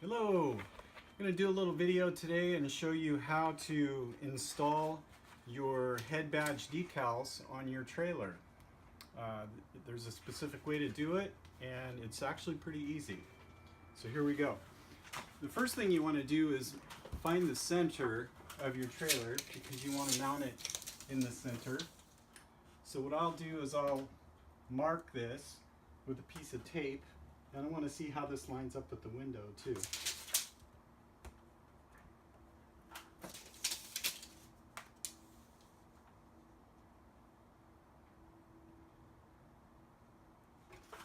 Hello! I'm going to do a little video today and show you how to install your head badge decals on your trailer. There's a specific way to do it and it's actually pretty easy. So here we go. The first thing you want to do is find the center of your trailer because you want to mount it in the center. So what I'll do is I'll mark this with a piece of tape, and I want to see how this lines up with the window too.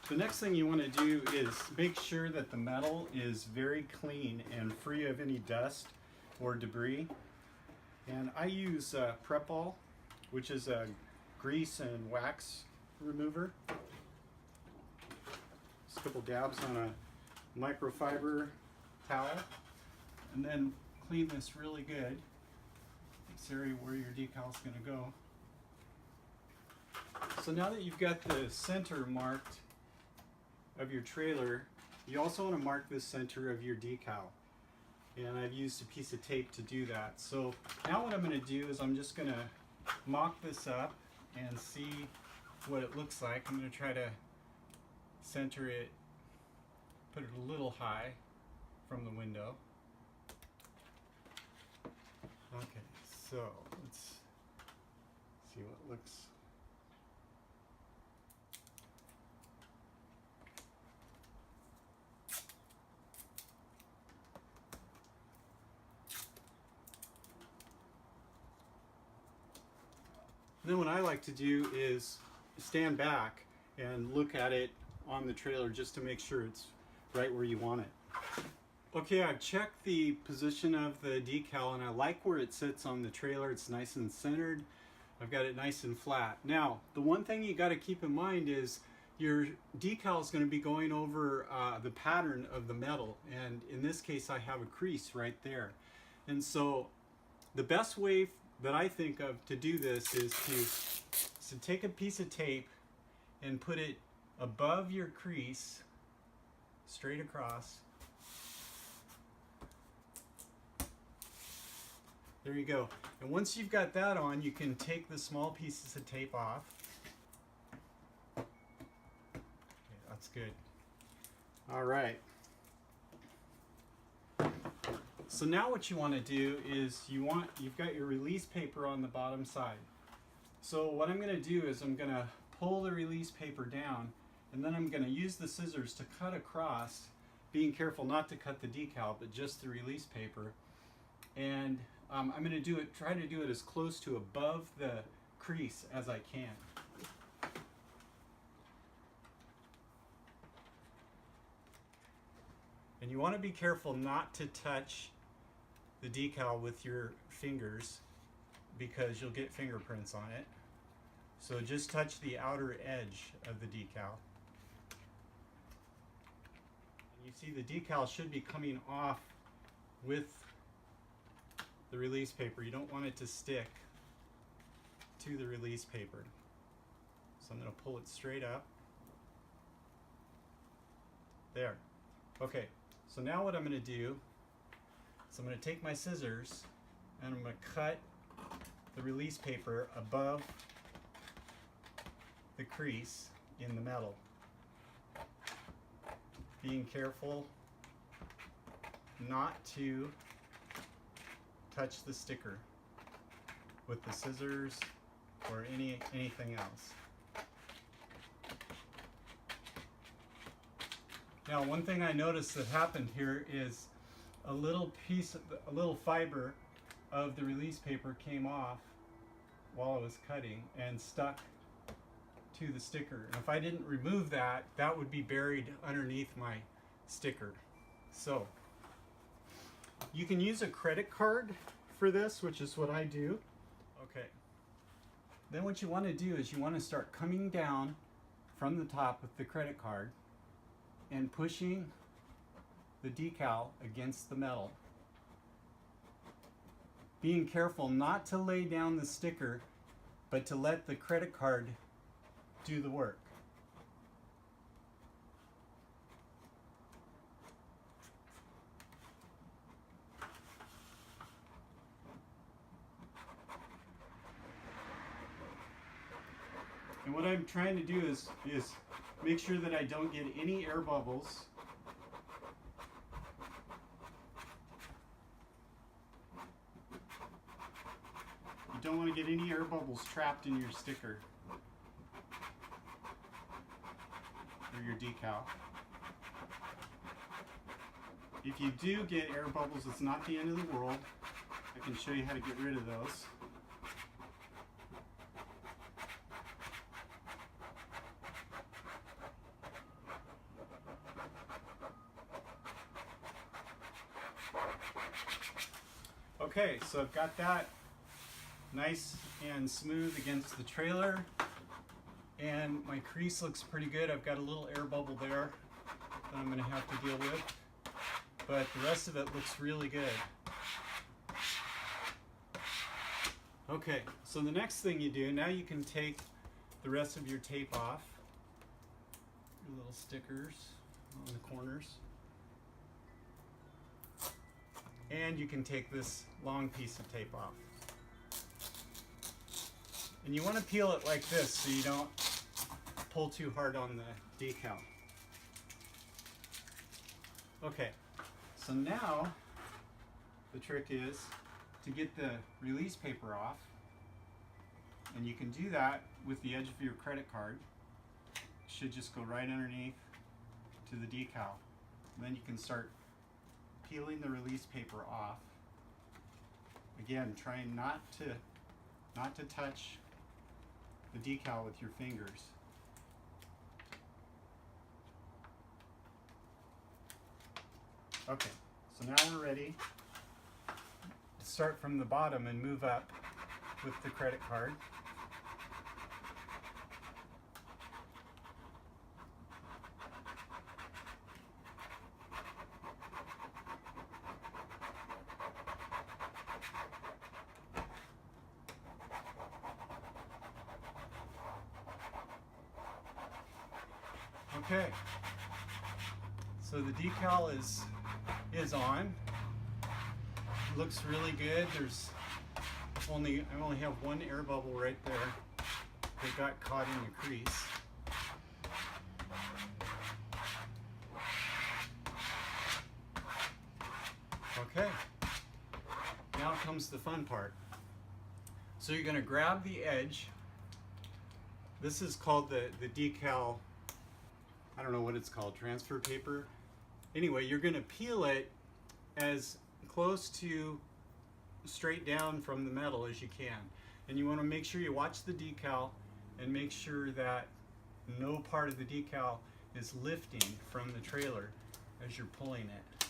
The next thing you want to do is make sure that the metal is very clean and free of any dust or debris. And I use Prep-All, which is a grease and wax remover. Just a couple dabs on a microfiber towel, and then clean this really good. This area where your decal is going to go. So now that you've got the center marked of your trailer, you also want to mark the center of your decal. And I've used a piece of tape to do that. So now what I'm going to do is I'm just going to mock this up and see what it looks like. I'm going to try to center it, put it a little high from the window. Okay, so let's see what it looks. Then what I like to do is stand back and look at it on the trailer just to make sure it's right where you want it. Okay, I've checked the position of the decal and I like where it sits on the trailer. It's nice and centered. I've got it nice and flat. Now, the one thing you got to keep in mind is your decal is going to be going over the pattern of the metal, and in this case I have a crease right there. And so the best way that I think of to do this is to take a piece of tape and put it above your crease, straight across. There you go. And once you've got that on, you can take the small pieces of tape off. Okay, that's good. All right. So now what you want to do is you've got your release paper on the bottom side. So what I'm going to do is I'm going to pull the release paper down, and then I'm going to use the scissors to cut across, being careful not to cut the decal, but just the release paper. And I'm going to try to do it as close to above the crease as I can. And you want to be careful not to touch the decal with your fingers because you'll get fingerprints on it. So just touch the outer edge of the decal. And you see the decal should be coming off with the release paper. You don't want it to stick to the release paper. So I'm going to pull it straight up. There. Okay, so now what I'm going to do is I'm going to take my scissors and I'm going to cut the release paper above the crease in the metal. Being careful not to touch the sticker with the scissors or anything else. Now, one thing I noticed that happened here is a little fiber of the release paper came off while I was cutting and stuck to the sticker. And if I didn't remove that, that would be buried underneath my sticker. So you can use a credit card for this, which is what I do. Okay. Then what you want to do is you want to start coming down from the top with the credit card and pushing the decal against the metal. Being careful not to lay down the sticker, but to let the credit card do the work. what I'm trying to do is make sure that I don't get any air bubbles. You don't want to get any air bubbles trapped in your sticker or your decal. If you do get air bubbles, it's not the end of the world. I can show you how to get rid of those. Okay, so I've got that nice and smooth against the trailer, and my crease looks pretty good. I've got a little air bubble there that I'm going to have to deal with, but the rest of it looks really good. Okay, so the next thing you do, now you can take the rest of your tape off, your little stickers on the corners, and you can take this long piece of tape off. And you want to peel it like this so you don't pull too hard on the decal. Okay, so now the trick is to get the release paper off, and you can do that with the edge of your credit card. It should just go right underneath to the decal. And then you can start peeling the release paper off. Again, trying not to touch the decal with your fingers. Okay, so now we're ready to start from the bottom and move up with the credit card. Okay, so the decal is on. Looks really good. I only have one air bubble right there that got caught in the crease. Okay, now comes the fun part. So you're going to grab the edge. This is called the decal, I don't know what it's called, transfer paper. Anyway, you're going to peel it as close to straight down from the metal as you can. And you want to make sure you watch the decal and make sure that no part of the decal is lifting from the trailer as you're pulling it.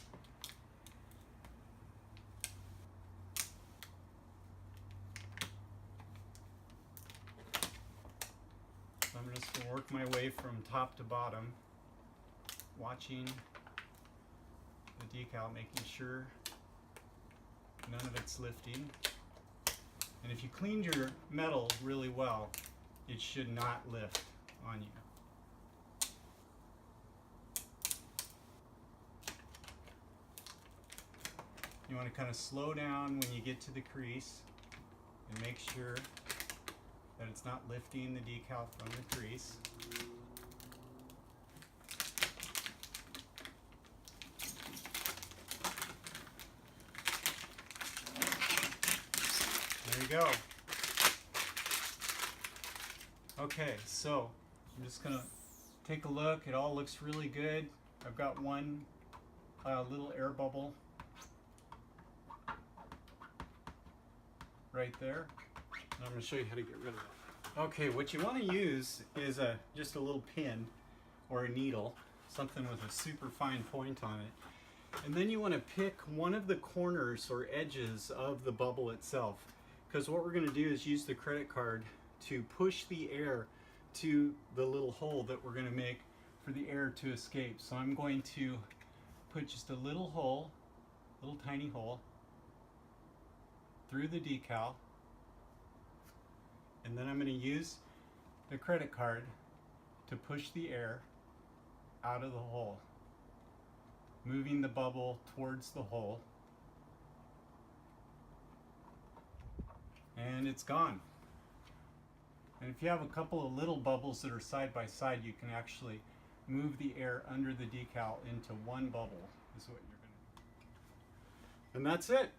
So I'm just going to work my way from top to bottom, watching the decal, making sure none of it's lifting. And if you cleaned your metal really well, it should not lift on you. You want to kind of slow down when you get to the crease and make sure that it's not lifting the decal from the crease. There you go. Okay, so I'm just gonna take a look. It all looks really good. I've got one little air bubble right there. And I'm gonna show you how to get rid of it. Okay, what you want to use is just a little pin or a needle, something with a super fine point on it. And then you want to pick one of the corners or edges of the bubble itself. Because what we're going to do is use the credit card to push the air to the little hole that we're going to make for the air to escape. So I'm going to put just a little hole, little tiny hole, through the decal. And then I'm going to use the credit card to push the air out of the hole, moving the bubble towards the hole. And it's gone. And if you have a couple of little bubbles that are side by side, you can actually move the air under the decal into one bubble, is what you're going to do. And that's it.